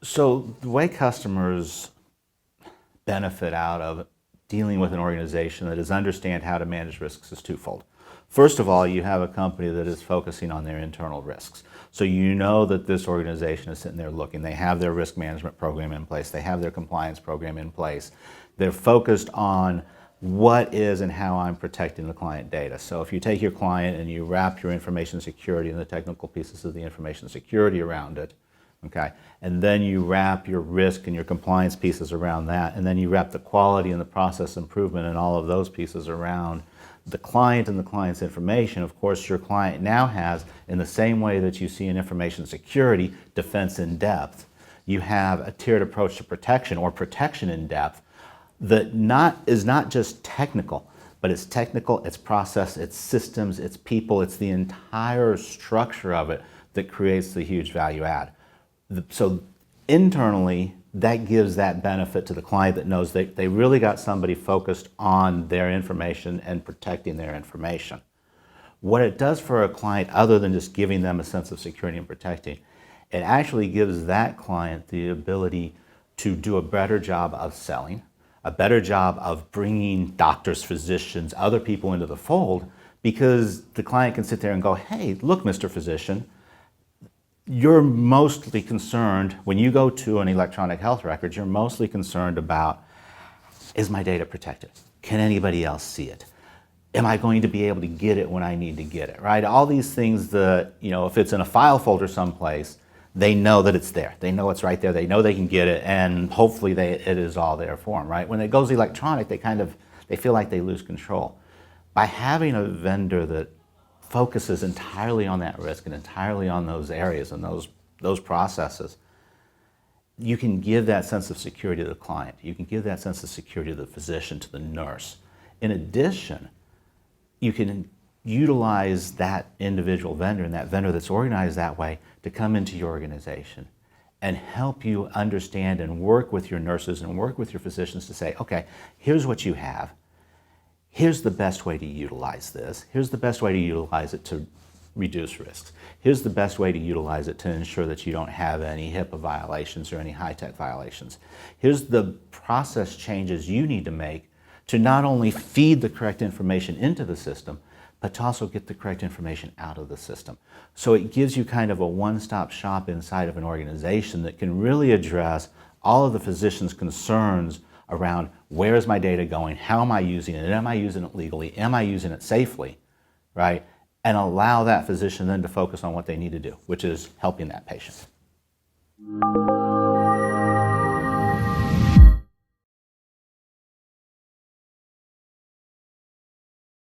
So the way customers benefit out of dealing with an organization that is understand how to manage risks is twofold. First of all, you have a company that is focusing on their internal risks. So you know that this organization is sitting there looking. They have their risk management program in place. They have their compliance program in place. They're focused on what is and how I'm protecting the client data. So if you take your client and you wrap your information security and the technical pieces of the information security around it, okay, and then you wrap your risk and your compliance pieces around that, and then you wrap the quality and the process improvement and all of those pieces around the client and the client's information. Of course, your client now has, in the same way that you see in information security, defense in depth, you have a tiered approach to protection, or protection in depth, that is not just technical, but it's technical, it's process, it's systems, it's people, it's the entire structure of it that creates the huge value add. So internally, that gives that benefit to the client that knows they really got somebody focused on their information and protecting their information. What it does for a client, other than just giving them a sense of security and protecting, it actually gives that client the ability to do a better job of selling, a better job of bringing doctors, physicians, other people into the fold, because the client can sit there and go, hey, look, Mr. Physician, you're mostly concerned, when you go to an electronic health record, you're mostly concerned about, is my data protected? Can anybody else see it? Am I going to be able to get it when I need to get it, right? All these things that, if it's in a file folder someplace, they know that it's there. They know it's right there. They know they can get it, and hopefully it is all there for them, right? When it goes electronic, they feel like they lose control. By having a vendor that focuses entirely on that risk and entirely on those areas and those processes, you can give that sense of security to the client. You can give that sense of security to the physician, to the nurse. In addition, you can utilize that individual vendor and that vendor that's organized that way to come into your organization and help you understand and work with your nurses and work with your physicians to say, okay, here's what you have. Here's the best way to utilize this. Here's the best way to utilize it to reduce risks. Here's the best way to utilize it to ensure that you don't have any HIPAA violations or any high-tech violations. Here's the process changes you need to make to not only feed the correct information into the system, but to also get the correct information out of the system. So it gives you kind of a one-stop shop inside of an organization that can really address all of the physician's concerns around, where is my data going, how am I using it, am I using it legally, am I using it safely, right? And allow that physician then to focus on what they need to do, which is helping that patient.